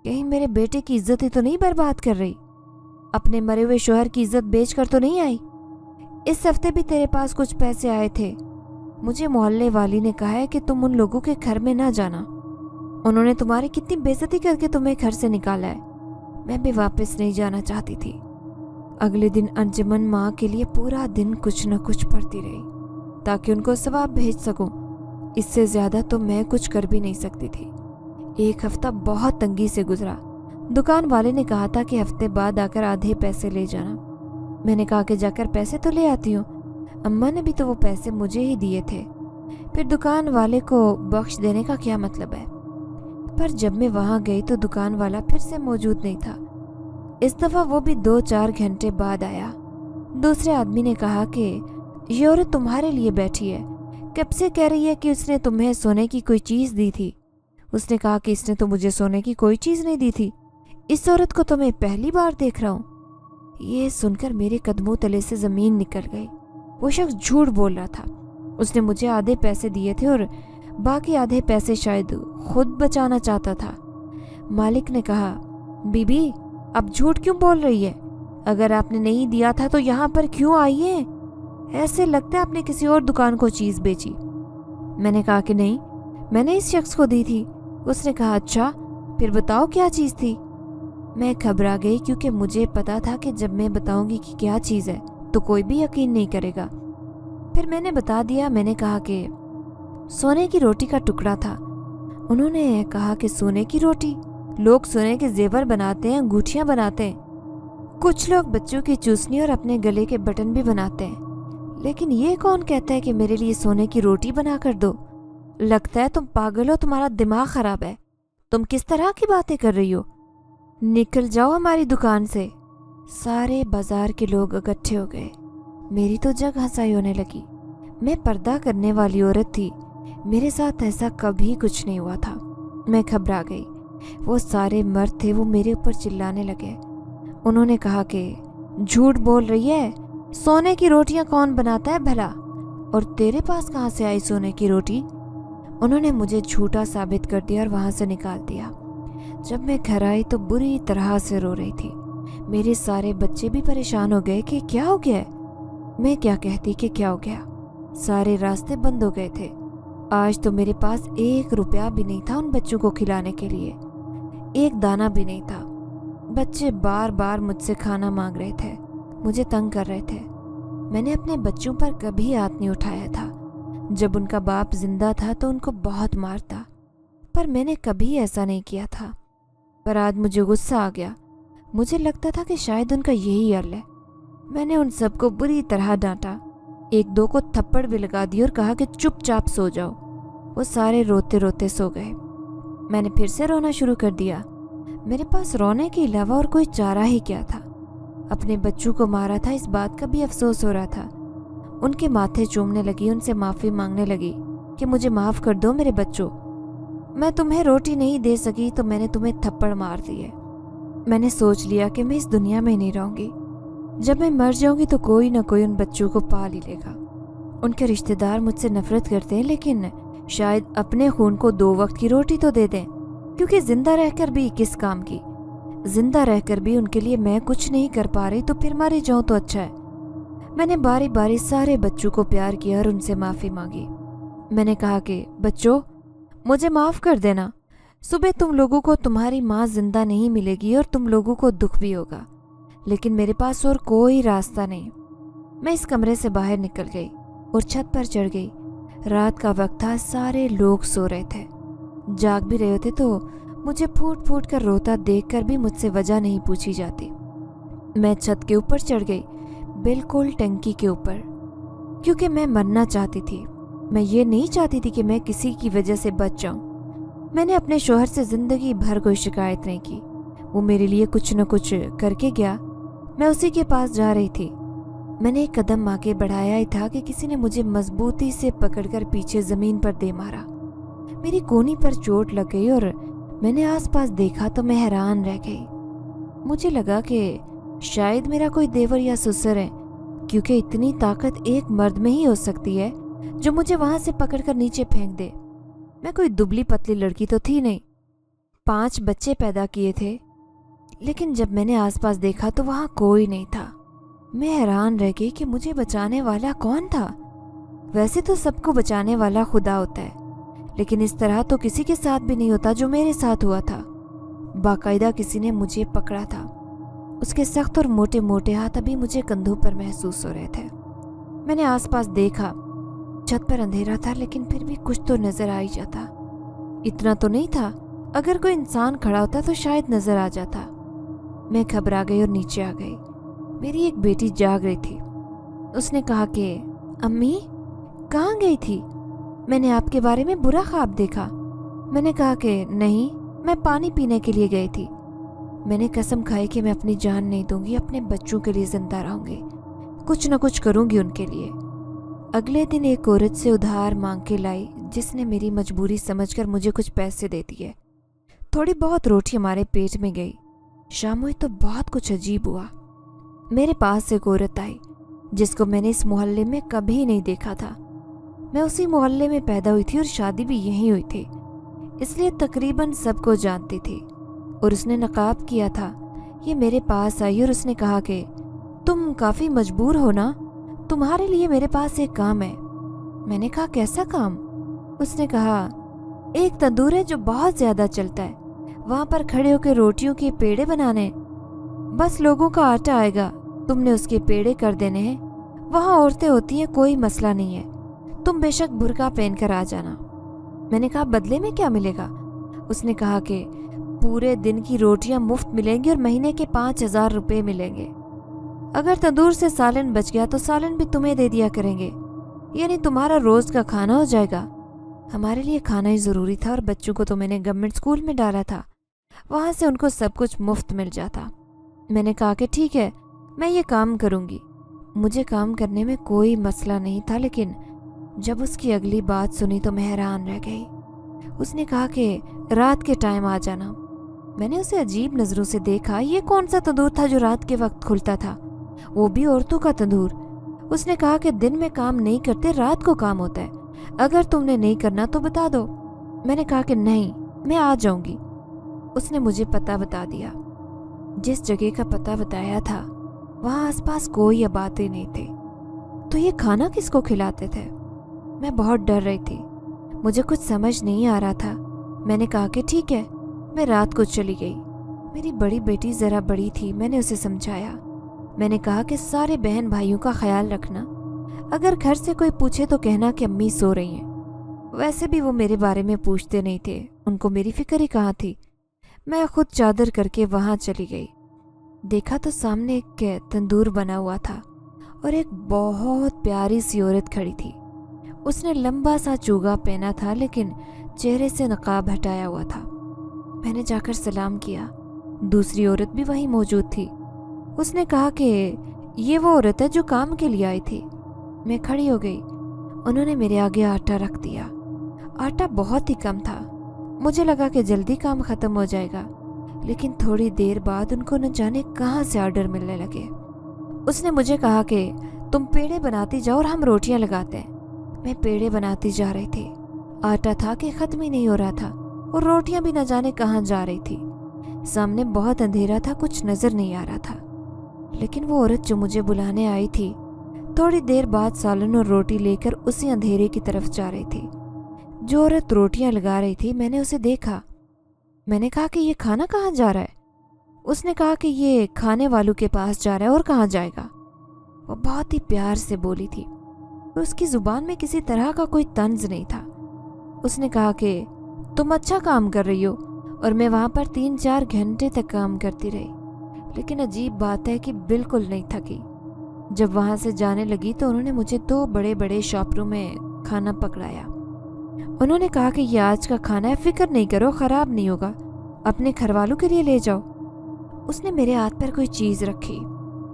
कहीं मेरे बेटे की इज्जत ही तो नहीं बर्बाद कर रही, अपने मरे हुए शोहर की इज्जत बेच कर तो नहीं आई। इस हफ्ते भी तेरे पास कुछ पैसे आए थे। मुझे मोहल्ले वाली ने कहा है कि तुम उन लोगों के घर में ना जाना, उन्होंने तुम्हारी कितनी बेइज्जती करके तुम्हें घर से निकाला है। मैं भी वापस नहीं जाना चाहती थी। अगले दिन अंजुमन माँ के लिए पूरा दिन कुछ न कुछ पढ़ती रही ताकि उनको सवाब भेज सकूं। इससे ज़्यादा तो मैं कुछ कर भी नहीं सकती थी। एक हफ्ता बहुत तंगी से गुजरा। दुकान वाले ने कहा था कि हफ्ते बाद आकर आधे पैसे ले जाना। मैंने कहा कि जाकर पैसे तो ले आती हूँ, अम्मा ने भी तो वो पैसे मुझे ही दिए थे, फिर दुकान वाले को बख्श देने का क्या मतलब है। पर जब मैं वहाँ गई तो दुकान वाला फिर से मौजूद नहीं था। इस दफ़ा वो भी 2-4 घंटे बाद आया। दूसरे आदमी ने कहा कि ये औरत तुम्हारे लिए बैठी है, कब से कह रही है कि उसने तुम्हें सोने की कोई चीज़ दी थी। उसने कहा कि इसने तो मुझे सोने की कोई चीज़ नहीं दी थी, इस औरत को तो मैं पहली बार देख रहा हूँ। ये सुनकर मेरे कदमों तले से ज़मीन निकल गई। वो शख्स झूठ बोल रहा था। उसने मुझे आधे पैसे दिए थे और बाकी आधे पैसे शायद खुद बचाना चाहता था। मालिक ने कहा, बीबी अब झूठ क्यों बोल रही है? अगर आपने नहीं दिया था तो यहाँ पर क्यों आई है? ऐसे लगता है आपने किसी और दुकान को चीज़ बेची। मैंने कहा कि नहीं, मैंने इस शख्स को दी थी। उसने कहा, अच्छा फिर बताओ क्या चीज़ थी। मैं घबरा गई क्योंकि मुझे पता था कि जब मैं बताऊंगी कि क्या चीज़ है तो कोई भी यकीन नहीं करेगा। फिर मैंने बता दिया। मैंने कहा कि सोने की रोटी का टुकड़ा था। उन्होंने कहा कि सोने की रोटी? लोग सोने के जेवर बनाते हैं, अंगूठियां बनाते हैं, कुछ लोग बच्चों की चूसनी और अपने गले के बटन भी बनाते हैं, लेकिन ये कौन कहता है कि मेरे लिए सोने की रोटी बना कर दो? लगता है तुम पागल हो, तुम्हारा दिमाग खराब है। तुम किस तरह की बातें कर रही हो? निकल जाओ हमारी दुकान से। सारे बाजार के लोग इकट्ठे हो गए। मेरी तो जग हंसाई होने लगी। मैं पर्दा करने वाली औरत थी, मेरे साथ ऐसा कभी कुछ नहीं हुआ था। मैं घबरा गई। वो सारे मर्द थे, वो मेरे ऊपर चिल्लाने लगे। उन्होंने कहा कि झूठ बोल रही है, सोने की रोटियां कौन बनाता है भला, और तेरे पास कहाँ से आई सोने की रोटी? उन्होंने मुझे झूठा साबित कर दिया और वहाँ से निकाल दिया। जब मैं घर आई तो बुरी तरह से रो रही थी। मेरे सारे बच्चे भी परेशान हो गए कि क्या हो गया है। मैं क्या कहती कि क्या हो गया। सारे रास्ते बंद हो गए थे। आज तो मेरे पास 1 रुपया भी नहीं था उन बच्चों को खिलाने के लिए, 1 दाना भी नहीं था। बच्चे बार बार मुझसे खाना मांग रहे थे, मुझे तंग कर रहे थे। मैंने अपने बच्चों पर कभी हाथ नहीं उठाया था। जब उनका बाप जिंदा था तो उनको बहुत मारता, पर मैंने कभी ऐसा नहीं किया था। पर आज मुझे गुस्सा आ गया। मुझे लगता था कि शायद उनका यही हल है। मैंने उन सबको बुरी तरह डांटा, 1-2 को थप्पड़ भी लगा दिए और कहा कि चुपचाप सो जाओ। वो सारे रोते रोते सो गए। मैंने फिर से रोना शुरू कर दिया। मेरे पास रोने के अलावा और कोई चारा ही क्या था। अपने बच्चों को मारा था, इस बात का भी अफसोस हो रहा था। उनके माथे चूमने लगी, उनसे माफ़ी मांगने लगी कि मुझे माफ़ कर दो मेरे बच्चों, मैं तुम्हें रोटी नहीं दे सकी तो मैंने तुम्हें थप्पड़ मार दिए। मैंने सोच लिया कि मैं इस दुनिया में नहीं रहूँगी। जब मैं मर जाऊँगी तो कोई ना कोई उन बच्चों को पाल ही लेगा। उनके रिश्तेदार मुझसे नफरत करते हैं, लेकिन शायद अपने खून को 2 वक्त की रोटी तो दे दें, क्योंकि जिंदा रहकर भी किस काम की। जिंदा रहकर भी उनके लिए मैं कुछ नहीं कर पा रही, तो फिर मारी जाऊं तो अच्छा है। मैंने बारी बारी सारे बच्चों को प्यार किया और उनसे माफ़ी मांगी। मैंने कहा कि बच्चों, मुझे माफ़ कर देना। सुबह तुम लोगों को तुम्हारी माँ जिंदा नहीं मिलेगी और तुम लोगों को दुख भी होगा, लेकिन मेरे पास और कोई रास्ता नहीं। मैं इस कमरे से बाहर निकल गई और छत पर चढ़ गई। रात का वक्त था, सारे लोग सो रहे थे, जाग भी रहे होते तो मुझे फूट फूट कर रोता देखकर भी मुझसे वजह नहीं पूछी जाती। मैं छत के ऊपर चढ़ गई, बिल्कुल टंकी के ऊपर, क्योंकि मैं मरना चाहती थी। मैं ये नहीं चाहती थी कि मैं किसी की वजह से बच जाऊं। मैंने अपने शोहर से जिंदगी भर कोई शिकायत नहीं की। वो मेरे लिए कुछ न कुछ करके गया, मैं उसी के पास जा रही थी। मैंने एक कदम आगे बढ़ाया ही था कि किसी ने मुझे मजबूती से पकड़कर पीछे जमीन पर दे मारा। मेरी कोहनी पर चोट लग गई और मैंने आसपास देखा तो मैं हैरान रह गई। मुझे लगा कि शायद मेरा कोई देवर या ससुर है, क्योंकि इतनी ताकत एक मर्द में ही हो सकती है जो मुझे वहां से पकड़कर नीचे फेंक दे। मैं कोई दुबली पतली लड़की तो थी नहीं। 5 बच्चे पैदा किए थे, लेकिन जब मैंने आसपास देखा तो वहां कोई नहीं था। मैं हैरान रह गई कि मुझे बचाने वाला कौन था। वैसे तो सबको बचाने वाला खुदा होता है, लेकिन इस तरह तो किसी के साथ भी नहीं होता जो मेरे साथ हुआ था। बाकायदा किसी ने मुझे पकड़ा था। उसके सख्त और मोटे मोटे हाथ अभी मुझे कंधों पर महसूस हो रहे थे। मैंने आसपास देखा, छत पर अंधेरा था, लेकिन फिर भी कुछ तो नजर आ ही जाता। इतना तो नहीं था, अगर कोई इंसान खड़ा होता तो शायद नजर आ जाता। मैं घबरा गई और नीचे आ गई। मेरी एक बेटी जाग रही थी। उसने कहा कि अम्मी कहाँ गई थी? मैंने आपके बारे में बुरा ख्वाब देखा। मैंने कहा कि नहीं, मैं पानी पीने के लिए गई थी। میں نے قسم کھائی کہ میں اپنی جان نہیں دوں گی، اپنے بچوں کے لیے زندہ رہوں گی، کچھ نہ کچھ کروں گی ان کے لیے۔ اگلے دن ایک عورت سے ادھار مانگ کے لائی جس نے میری مجبوری سمجھ کر مجھے کچھ پیسے دے دیے۔ تھوڑی بہت روٹی ہمارے پیٹ میں گئی۔ شام ہوئی تو بہت کچھ عجیب ہوا۔ میرے پاس ایک عورت آئی جس کو میں نے اس محلے میں کبھی نہیں دیکھا تھا۔ میں اسی محلے میں پیدا ہوئی تھی اور شادی بھی یہیں ہوئی تھی، اس لیے تقریباً سب کو جانتی تھی، اور اس نے نقاب کیا تھا۔ یہ میرے پاس آئی اور اس نے کہا کہ تم کافی مجبور ہو نا، تمہارے لیے میرے پاس ایک کام ہے۔ میں نے کہا کیسا کام؟ اس نے کہا ایک تندور ہے جو بہت زیادہ چلتا ہے، وہاں پر کھڑے ہو کے روٹیوں کے پیڑے بنانے، بس لوگوں کا آٹا آئے گا، تم نے اس کے پیڑے کر دینے ہیں۔ وہاں عورتیں ہوتی ہیں، کوئی مسئلہ نہیں ہے، تم بے شک برقع پہن کر آ جانا۔ میں نے کہا بدلے میں کیا ملے گا؟ اس نے کہا کہ پورے دن کی روٹیاں مفت ملیں گی اور مہینے کے 5,000 روپے ملیں گے۔ اگر تندور سے سالن بچ گیا تو سالن بھی تمہیں دے دیا کریں گے، یعنی تمہارا روز کا کھانا ہو جائے گا۔ ہمارے لیے کھانا ہی ضروری تھا، اور بچوں کو تو میں نے گورنمنٹ اسکول میں ڈالا تھا، وہاں سے ان کو سب کچھ مفت مل جاتا۔ میں نے کہا کہ ٹھیک ہے، میں یہ کام کروں گی۔ مجھے کام کرنے میں کوئی مسئلہ نہیں تھا، لیکن جب اس کی اگلی بات سنی تو میں حیران رہ گئی۔ اس نے کہا کہ رات کے ٹائم آ جانا۔ میں نے اسے عجیب نظروں سے دیکھا، یہ کون سا تندور تھا جو رات کے وقت کھلتا تھا، وہ بھی عورتوں کا تندور۔ اس نے کہا کہ دن میں کام نہیں کرتے، رات کو کام ہوتا ہے، اگر تم نے نہیں کرنا تو بتا دو۔ میں نے کہا کہ نہیں، میں آ جاؤں گی۔ اس نے مجھے پتہ بتا دیا۔ جس جگہ کا پتہ بتایا تھا وہاں آس پاس کوئی آبادی نہیں تھی، تو یہ کھانا کس کو کھلاتے تھے؟ میں بہت ڈر رہی تھی، مجھے کچھ سمجھ نہیں آ رہا تھا۔ میں نے کہا کہ ٹھیک ہے، میں رات کو چلی گئی۔ میری بڑی بیٹی ذرا بڑی تھی، میں نے اسے سمجھایا۔ میں نے کہا کہ سارے بہن بھائیوں کا خیال رکھنا، اگر گھر سے کوئی پوچھے تو کہنا کہ امی سو رہی ہیں۔ ویسے بھی وہ میرے بارے میں پوچھتے نہیں تھے، ان کو میری فکر ہی کہاں تھی۔ میں خود چادر کر کے وہاں چلی گئی۔ دیکھا تو سامنے ایک تندور بنا ہوا تھا اور ایک بہت پیاری سی عورت کھڑی تھی۔ اس نے لمبا سا چوگا پہنا تھا لیکن چہرے سے نقاب ہٹایا ہوا تھا۔ میں نے جا کر سلام کیا۔ دوسری عورت بھی وہیں موجود تھی۔ اس نے کہا کہ یہ وہ عورت ہے جو کام کے لیے آئی تھی۔ میں کھڑی ہو گئی۔ انہوں نے میرے آگے آٹا رکھ دیا۔ آٹا بہت ہی کم تھا، مجھے لگا کہ جلدی کام ختم ہو جائے گا، لیکن تھوڑی دیر بعد ان کو نہ جانے کہاں سے آرڈر ملنے لگے۔ اس نے مجھے کہا کہ تم پیڑے بناتی جاؤ اور ہم روٹیاں لگاتے ہیں۔ میں پیڑے بناتی جا رہی تھی، آٹا تھا کہ ختم ہی نہیں ہو رہا تھا، اور روٹیاں بھی نہ جانے کہاں جا رہی تھی۔ سامنے بہت اندھیرا تھا، کچھ نظر نہیں آ رہا تھا، لیکن وہ عورت جو مجھے بلانے آئی تھی تھوڑی دیر بعد سالن اور روٹی لے کر اسی اندھیرے کی طرف جا رہی تھی۔ جو عورت روٹیاں لگا رہی تھی میں نے اسے دیکھا۔ میں نے کہا کہ یہ کھانا کہاں جا رہا ہے؟ اس نے کہا کہ یہ کھانے والوں کے پاس جا رہا ہے، اور کہاں جائے گا؟ وہ بہت ہی پیار سے بولی تھی، اس کی زبان میں کسی طرح کا کوئی طنز نہیں تھا۔ اس نے کہا کہ تم اچھا کام کر رہی ہو، اور میں وہاں پر 3-4 گھنٹے تک کام کرتی رہی، لیکن عجیب بات ہے کہ بالکل نہیں تھکی۔ جب وہاں سے جانے لگی تو انہوں نے مجھے 2 بڑے بڑے شاپروں میں کھانا پکڑایا۔ انہوں نے کہا کہ یہ آج کا کھانا ہے، فکر نہیں کرو، خراب نہیں ہوگا، اپنے گھر والوں کے لیے لے جاؤ۔ اس نے میرے ہاتھ پر کوئی چیز رکھی،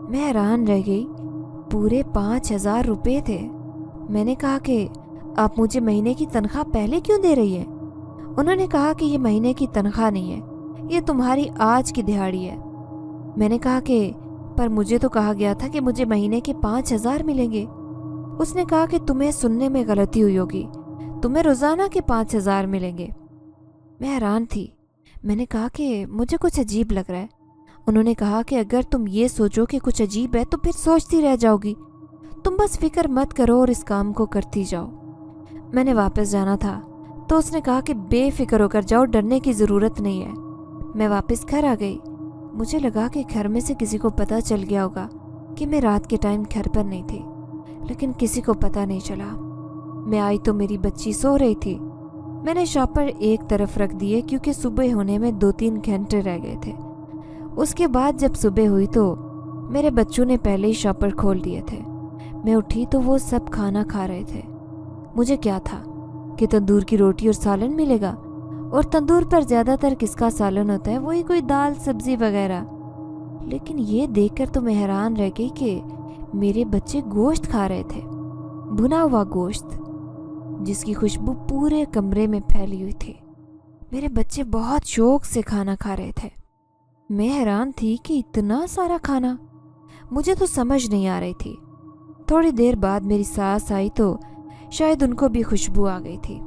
میں حیران رہ گئی، پورے 5,000 روپے تھے۔ میں نے کہا کہ آپ مجھے مہینے کی تنخواہ پہلے کیوں دے رہی ہیں؟ انہوں نے کہا کہ یہ مہینے کی تنخواہ نہیں ہے، یہ تمہاری آج کی دہاڑی ہے۔ میں نے کہا کہ پر مجھے تو کہا گیا تھا کہ مجھے مہینے کے 5,000 ملیں گے۔ اس نے کہا کہ تمہیں سننے میں غلطی ہوئی ہوگی، تمہیں روزانہ کے 5,000 ملیں گے۔ میں حیران تھی، میں نے کہا کہ مجھے کچھ عجیب لگ رہا ہے۔ انہوں نے کہا کہ اگر تم یہ سوچو کہ کچھ عجیب ہے تو پھر سوچتی رہ جاؤ گی، تم بس فکر مت کرو اور اس کام کو کرتی جاؤ۔ میں نے واپس جانا تھا تو اس نے کہا کہ بے فکر ہو کر جاؤ، ڈرنے کی ضرورت نہیں ہے۔ میں واپس گھر آ گئی۔ مجھے لگا کہ گھر میں سے کسی کو پتہ چل گیا ہوگا کہ میں رات کے ٹائم گھر پر نہیں تھی، لیکن کسی کو پتہ نہیں چلا۔ میں آئی تو میری بچی سو رہی تھی۔ میں نے شاپر ایک طرف رکھ دیے کیونکہ صبح ہونے میں 2-3 گھنٹے رہ گئے تھے۔ اس کے بعد جب صبح ہوئی تو میرے بچوں نے پہلے ہی شاپر کھول دیے تھے۔ میں اٹھی تو وہ سب کھانا کھا رہے تھے۔ مجھے کیا تھا کہ تندور کی روٹی اور سالن ملے گا، और तंदूर पर ज़्यादातर किसका सालन होता है, वही कोई दाल सब्जी वगैरह। लेकिन ये देखकर तो मैं हैरान रह गई कि मेरे बच्चे गोश्त खा रहे थे, भुना हुआ गोश्त, जिसकी खुशबू पूरे कमरे में फैली हुई थी। मेरे बच्चे बहुत शौक से खाना खा रहे थे। मैं हैरान थी कि इतना सारा खाना, मुझे तो समझ नहीं आ रही थी। थोड़ी देर बाद मेरी सास आई तो शायद उनको भी खुशबू आ गई थी।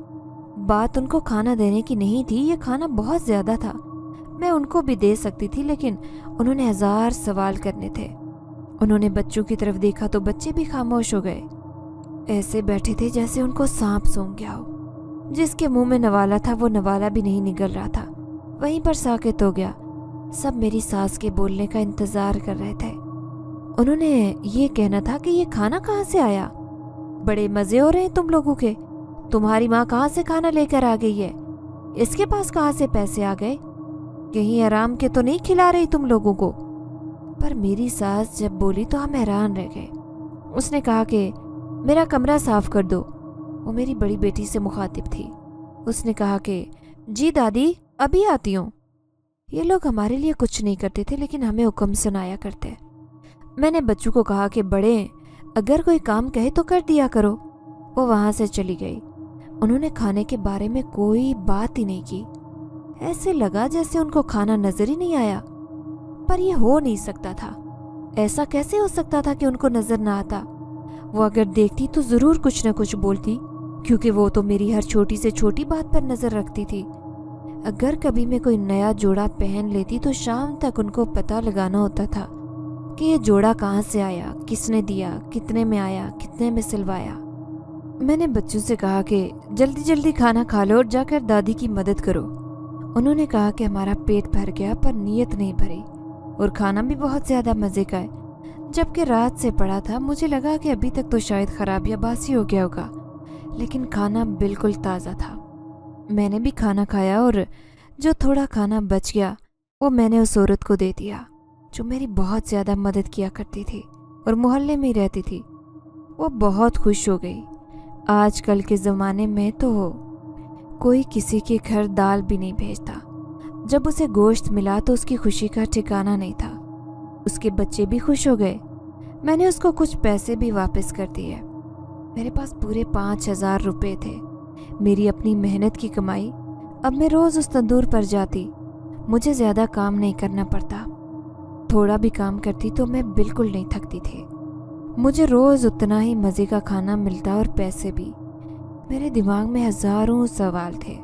बात उनको खाना देने की नहीं थी, ये खाना बहुत ज़्यादा था। मैं उनको भी दे सकती थी, लेकिन उन्होंने 1000 सवाल करने थे। उन्होंने बच्चों की तरफ देखा तो बच्चे भी खामोश हो गए, ऐसे बैठे थे जैसे उनको सांप सूंघ गया हो। जिसके मुंह में नवाला था वो नवाला भी नहीं निकल रहा था, वहीं पर साकित हो गया। सब मेरी सास के बोलने का इंतजार कर रहे थे। उन्होंने ये कहना था कि ये खाना कहाँ से आया, बड़े मजे हो रहे हैं तुम लोगों के, तुम्हारी माँ कहाँ से खाना लेकर आ गई है, इसके पास कहाँ से पैसे आ गए, कहीं आराम के तो नहीं खिला रही तुम लोगों को। पर मेरी सास जब बोली तो हम हैरान रह गए। उसने कहा कि मेरा कमरा साफ कर दो। वो मेरी बड़ी बेटी से मुखातिब थी। उसने कहा कि जी दादी अभी आती हूँ। ये लोग हमारे लिए कुछ नहीं करते थे, लेकिन हमें हुक्म सुनाया करते। मैंने बच्चों को कहा कि बड़े अगर कोई काम कहे तो कर दिया करो। वो वहाँ से चली गई। उन्होंने खाने के बारे में कोई बात ही नहीं की। ऐसे लगा जैसे उनको खाना नजर ही नहीं आया। पर यह हो नहीं सकता था। ऐसा कैसे हो सकता था कि उनको नजर ना आता। वो अगर देखती तो जरूर कुछ न कुछ बोलती, क्योंकि वो तो मेरी हर छोटी से छोटी बात पर नजर रखती थी। अगर कभी मैं कोई नया जोड़ा पहन लेती तो शाम तक उनको पता लगाना होता था कि ये जोड़ा कहाँ से आया, किसने दिया, कितने में आया, कितने में सिलवाया। मैंने बच्चों से कहा कि जल्दी जल्दी खाना खा लो और जाकर दादी की मदद करो। उन्होंने कहा कि हमारा पेट भर गया, पर नीयत नहीं भरी, और खाना भी बहुत ज़्यादा मज़े का है। जबकि रात से पड़ा था, मुझे लगा कि अभी तक तो शायद ख़राब या बासी हो गया होगा, लेकिन खाना बिल्कुल ताज़ा था। मैंने भी खाना खाया और जो थोड़ा खाना बच गया वो मैंने उस औरत को दे दिया जो मेरी बहुत ज़्यादा मदद किया करती थी और मोहल्ले में ही रहती थी। वो बहुत खुश हो गई। आजकल के ज़माने में तो कोई किसी के घर दाल भी नहीं भेजता। जब उसे गोश्त मिला तो उसकी खुशी का ठिकाना नहीं था। उसके बच्चे भी खुश हो गए। मैंने उसको कुछ पैसे भी वापस कर दिए। मेरे पास पूरे 5000 रुपये थे, मेरी अपनी मेहनत की कमाई। अब मैं रोज़ उस तंदूर पर जाती, मुझे ज़्यादा काम नहीं करना पड़ता। थोड़ा भी काम करती तो मैं बिल्कुल नहीं थकती थी। मुझे रोज़ उतना ही मज़े का खाना मिलता और पैसे भी। मेरे दिमाग में हज़ारों सवाल थे,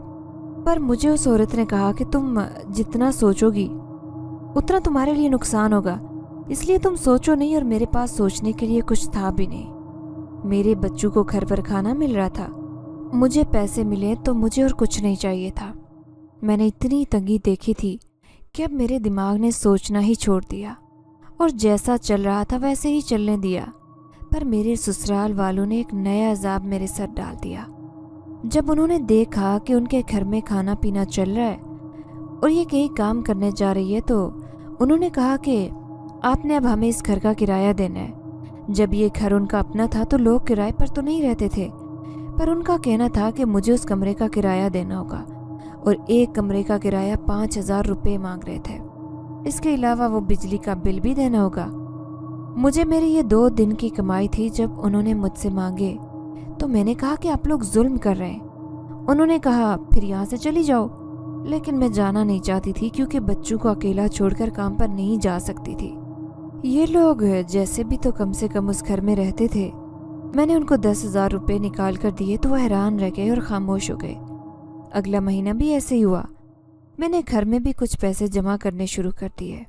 पर मुझे उस औरत ने कहा कि तुम जितना सोचोगी उतना तुम्हारे लिए नुकसान होगा, इसलिए तुम सोचो नहीं। और मेरे पास सोचने के लिए कुछ था भी नहीं। मेरे बच्चों को घर पर खाना मिल रहा था, मुझे पैसे मिले तो मुझे और कुछ नहीं चाहिए था। मैंने इतनी तंगी देखी थी कि अब मेरे दिमाग ने सोचना ही छोड़ दिया और जैसा चल रहा था वैसे ही चलने दिया। पर मेरे ससुराल वालों ने एक नया अजाब मेरे सर डाल दिया। जब उन्होंने देखा कि उनके घर में खाना पीना चल रहा है और ये कहीं काम करने जा रही है, तो उन्होंने कहा कि आपने अब हमें इस घर का किराया देना है। जब ये घर उनका अपना था तो लोग किराए पर तो नहीं रहते थे, पर उनका कहना था कि मुझे उस कमरे का किराया देना होगा, और एक कमरे का किराया 5000 रुपये मांग रहे थे। इसके अलावा वो बिजली का बिल भी देना होगा। मुझे मेरी ये 2 दिन की कमाई थी। जब उन्होंने मुझसे मांगे तो मैंने कहा कि आप लोग जुल्म कर रहे हैं। उन्होंने कहा फिर यहाँ से चली जाओ, लेकिन मैं जाना नहीं चाहती थी क्योंकि बच्चों को अकेला छोड़कर काम पर नहीं जा सकती थी। ये लोग जैसे भी तो कम से कम उस घर में रहते थे। मैंने उनको 10,000 रुपये निकाल कर दिए तो वह हैरान रह गए और खामोश हो गए। अगला महीना भी ऐसे ही हुआ। मैंने घर में भी कुछ पैसे जमा करने शुरू कर दिए।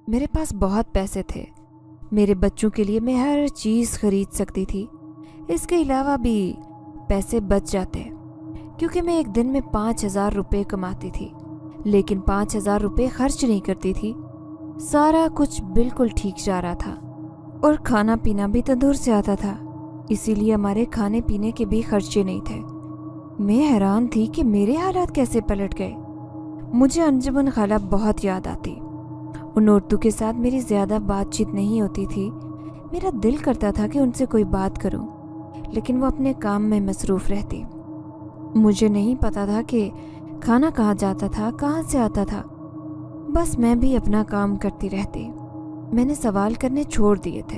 मेरे पास बहुत पैसे थे। मेरे बच्चों के लिए मैं हर चीज़ खरीद सकती थी। इसके अलावा भी पैसे बच जाते क्योंकि मैं एक दिन में 5000 रुपये कमाती थी, लेकिन 5000 रुपये खर्च नहीं करती थी। सारा कुछ बिल्कुल ठीक जा रहा था और खाना पीना भी तंदूर से आता था, इसीलिए हमारे खाने पीने के भी खर्चे नहीं थे। मैं हैरान थी कि मेरे हालात कैसे पलट गए। मुझे अंजुमन खाला बहुत याद आती। उन औरतों के साथ मेरी ज़्यादा बातचीत नहीं होती थी। मेरा दिल करता था कि उनसे कोई बात करूं, लेकिन वो अपने काम में मसरूफ़ रहती। मुझे नहीं पता था कि खाना कहाँ जाता था, कहाँ से आता था। बस मैं भी अपना काम करती रहती। मैंने सवाल करने छोड़ दिए थे।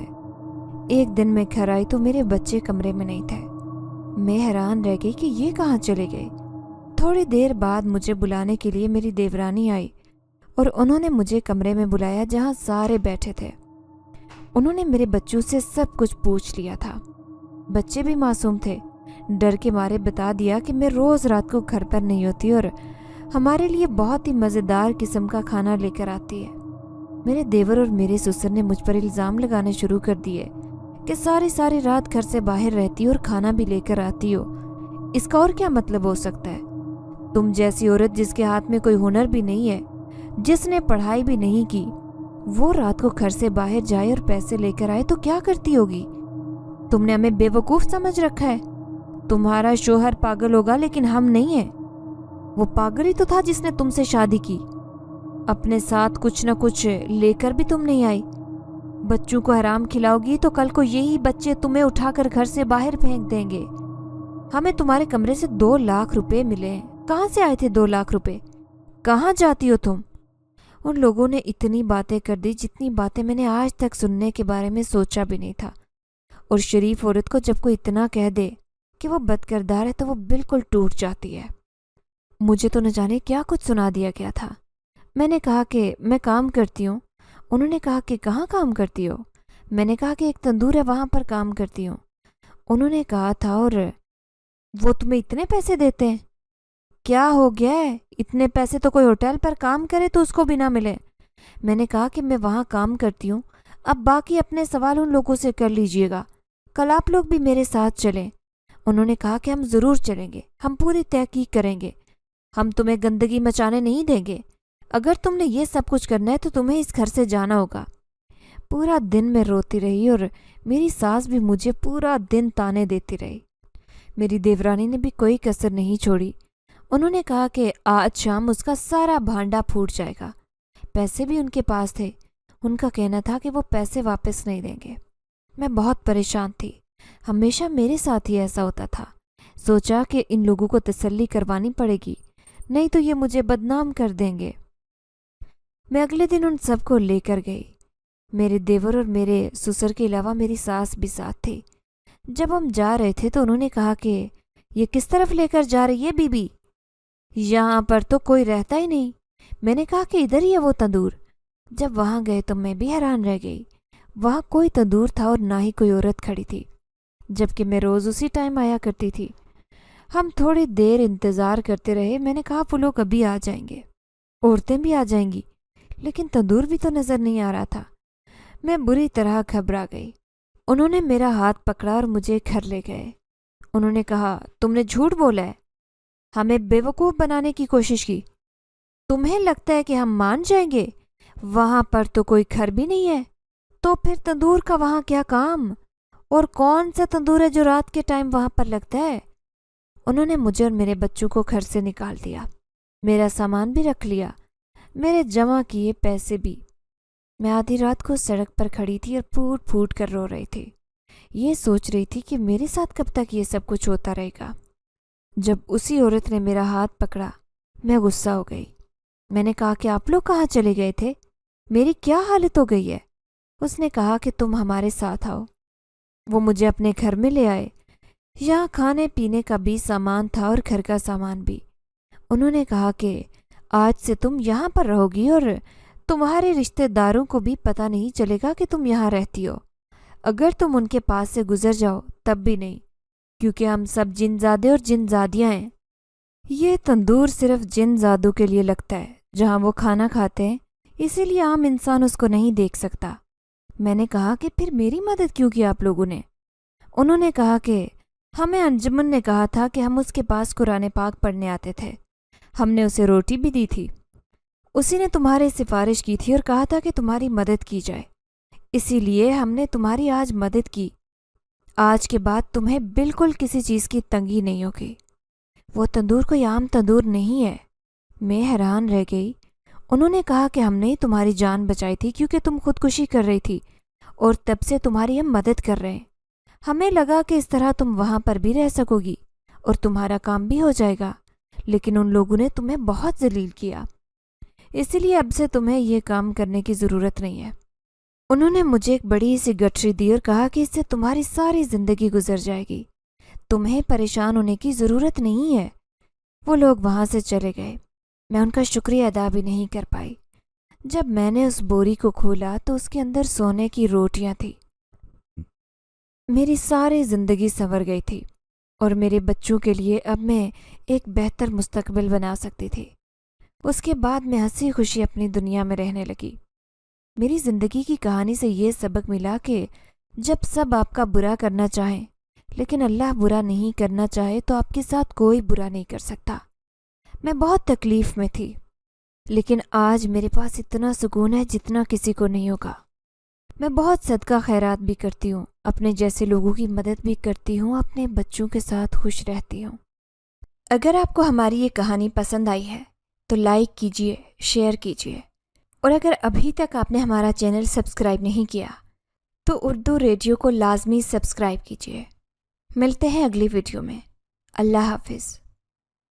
एक दिन मैं घर आई तो मेरे बच्चे कमरे में नहीं थे। मैं हैरान रह गई कि ये कहाँ चले गए। थोड़ी देर बाद मुझे बुलाने के लिए मेरी देवरानी आई और उन्होंने मुझे कमरे में बुलाया जहाँ सारे बैठे थे। उन्होंने मेरे बच्चों से सब कुछ पूछ लिया था। बच्चे भी मासूम थे। डर के मारे बता दिया कि मैं रोज़ रात को घर पर नहीं होती और हमारे लिए बहुत ही मज़ेदार किस्म का खाना लेकर आती है। मेरे देवर और मेरे ससुर ने मुझ पर इल्ज़ाम लगाने शुरू कर दिए कि सारी सारी रात घर से बाहर रहती हो और खाना भी लेकर आती हो। इसका और क्या मतलब हो सकता है? तुम जैसी औरत जिसके हाथ में कोई हुनर भी नहीं है, जिसने पढ़ाई भी नहीं की, वो रात को घर से बाहर जाए और पैसे लेकर आए तो क्या करती होगी? तुमने हमें बेवकूफ़ समझ रखा है। तुम्हारा शोहर पागल होगा लेकिन हम नहीं हैं। वो पागल ही तो था जिसने तुमसे शादी की। अपने साथ कुछ न कुछ लेकर भी तुम नहीं आई। बच्चों को हराम खिलाओगी तो कल को यही बच्चे तुम्हें उठाकर घर से बाहर फेंक देंगे। हमें तुम्हारे कमरे से 2 लाख रुपए मिले हैं। कहाँ से आए थे 2 लाख रुपए? कहाँ जाती हो तुम? उन लोगों ने इतनी बातें कर दी जितनी बातें मैंने आज तक सुनने के बारे में सोचा भी नहीं था। और शरीफ औरत को जब कोई इतना कह दे कि वो बदकिरदार है तो वो बिल्कुल टूट जाती है। मुझे तो न जाने क्या कुछ सुना दिया गया था। मैंने कहा कि मैं काम करती हूँ। उन्होंने कहा कि कहाँ काम करती हो? मैंने कहा कि एक तंदूर है वहाँ पर काम करती हूँ। उन्होंने कहा था और वो तुम्हें इतने पैसे देते हैं? क्या हो गया है? इतने पैसे तो कोई होटल पर काम करे तो उसको भी ना मिले। मैंने कहा कि मैं वहाँ काम करती हूँ। अब बाकी अपने सवाल उन लोगों से कर लीजिएगा। कल आप लोग भी मेरे साथ चलें। उन्होंने कहा कि हम ज़रूर चलेंगे, हम पूरी तहकीक करेंगे, हम तुम्हें गंदगी मचाने नहीं देंगे। अगर तुमने ये सब कुछ करना है तो तुम्हें इस घर से जाना होगा। पूरा दिन मैं रोती रही और मेरी सास भी मुझे पूरा दिन ताने देती रही। मेरी देवरानी ने भी कोई कसर नहीं छोड़ी। उन्होंने कहा कि आज शाम उसका सारा भांडा फूट जाएगा। पैसे भी उनके पास थे। उनका कहना था कि वो पैसे वापस नहीं देंगे। मैं बहुत परेशान थी। हमेशा मेरे साथ ही ऐसा होता था। सोचा कि इन लोगों को तसल्ली करवानी पड़ेगी, नहीं तो ये मुझे बदनाम कर देंगे। मैं अगले दिन उन सबको लेकर गई। मेरे देवर और मेरे ससुर के अलावा मेरी सास भी साथ थी। जब हम जा रहे थे तो उन्होंने कहा कि ये किस तरफ लेकर जा रही है बीबी? यहाँ पर तो कोई रहता ही नहीं। मैंने कहा कि इधर ही है वो तंदूर। जब वहाँ गए तो मैं भी हैरान रह गई। वहाँ कोई तंदूर था और ना ही कोई औरत खड़ी थी, जबकि मैं रोज़ उसी टाइम आया करती थी। हम थोड़ी देर इंतज़ार करते रहे। मैंने कहा वो लोग अभी आ जाएंगे, औरतें भी आ जाएंगी, लेकिन तंदूर भी तो नज़र नहीं आ रहा था। मैं बुरी तरह घबरा गई। उन्होंने मेरा हाथ पकड़ा और मुझे घर ले गए। उन्होंने कहा तुमने झूठ बोला है, हमें बेवकूफ़ बनाने की कोशिश की। तुम्हें लगता है कि हम मान जाएंगे? वहाँ पर तो कोई घर भी नहीं है, तो फिर तंदूर का वहाँ क्या काम? और कौन सा तंदूर है जो रात के टाइम वहाँ पर लगता है? उन्होंने मुझे और मेरे बच्चों को घर से निकाल दिया। मेरा सामान भी रख लिया, मेरे जमा किए पैसे भी। मैं आधी रात को सड़क पर खड़ी थी और फूट फूट कर रो रही थी। ये सोच रही थी कि मेरे साथ कब तक ये सब कुछ होता रहेगा। जब उसी औरत ने मेरा हाथ पकड़ा, मैं गुस्सा हो गई। मैंने कहा कि आप लोग कहाँ चले गए थे? मेरी क्या हालत हो गई है? उसने कहा कि तुम हमारे साथ आओ। वो मुझे अपने घर में ले आए। यहाँ खाने पीने का भी सामान था और घर का सामान भी। उन्होंने कहा कि आज से तुम यहाँ पर रहोगी और तुम्हारे रिश्तेदारों को भी पता नहीं चलेगा कि तुम यहाँ रहती हो। अगर तुम उनके पास से गुजर जाओ तब भी नहीं, क्योंकि हम सब जिनजादे और जिनजादियाँ हैं। ये तंदूर सिर्फ जिनजादों के लिए लगता है जहाँ वो खाना खाते हैं, इसीलिए आम इंसान उसको नहीं देख सकता। मैंने कहा कि फिर मेरी मदद क्यों की आप लोगों ने? उन्होंने कहा कि हमें अंजुमन ने कहा था कि हम उसके पास कुरान पाक पढ़ने आते थे। हमने उसे रोटी भी दी थी। उसी ने तुम्हारी सिफारिश की थी और कहा था कि तुम्हारी मदद की जाए, इसीलिए हमने तुम्हारी आज मदद की। आज के बाद तुम्हें बिल्कुल किसी चीज़ की तंगी नहीं होगी। वो तंदूर कोई आम तंदूर नहीं है। मैं हैरान रह गई। उन्होंने कहा कि हमने ही तुम्हारी जान बचाई थी क्योंकि तुम खुदकुशी कर रही थी और तब से तुम्हारी हम मदद कर रहे हैं। हमें लगा कि इस तरह तुम वहाँ पर भी रह सकोगी और तुम्हारा काम भी हो जाएगा, لیکن ان لوگوں نے تمہیں بہت ذلیل کیا، اسی لیے اب سے تمہیں یہ کام کرنے کی ضرورت نہیں ہے۔ انہوں نے مجھے ایک بڑی سی گٹھری دی اور کہا کہ اس سے تمہاری ساری زندگی گزر جائے گی، تمہیں پریشان ہونے کی ضرورت نہیں ہے۔ وہ لوگ وہاں سے چلے گئے۔ میں ان کا شکریہ ادا بھی نہیں کر پائی۔ جب میں نے اس بوری کو کھولا تو اس کے اندر سونے کی روٹیاں تھیں۔ میری ساری زندگی سنور گئی تھی اور میرے بچوں کے لیے اب میں ایک بہتر مستقبل بنا سکتی تھی۔ اس کے بعد میں ہنسی خوشی اپنی دنیا میں رہنے لگی۔ میری زندگی کی کہانی سے یہ سبق ملا کہ جب سب آپ کا برا کرنا چاہیں لیکن اللہ برا نہیں کرنا چاہے تو آپ کے ساتھ کوئی برا نہیں کر سکتا۔ میں بہت تکلیف میں تھی، لیکن آج میرے پاس اتنا سکون ہے جتنا کسی کو نہیں ہوگا۔ میں بہت صدقہ خیرات بھی کرتی ہوں، اپنے جیسے لوگوں کی مدد بھی کرتی ہوں، اپنے بچوں کے ساتھ خوش رہتی ہوں۔ اگر آپ کو ہماری یہ کہانی پسند آئی ہے تو لائک کیجیے، شیئر کیجیے، اور اگر ابھی تک آپ نے ہمارا چینل سبسکرائب نہیں کیا تو اردو ریڈیو کو لازمی سبسکرائب کیجیے۔ ملتے ہیں اگلی ویڈیو میں۔ اللہ حافظ۔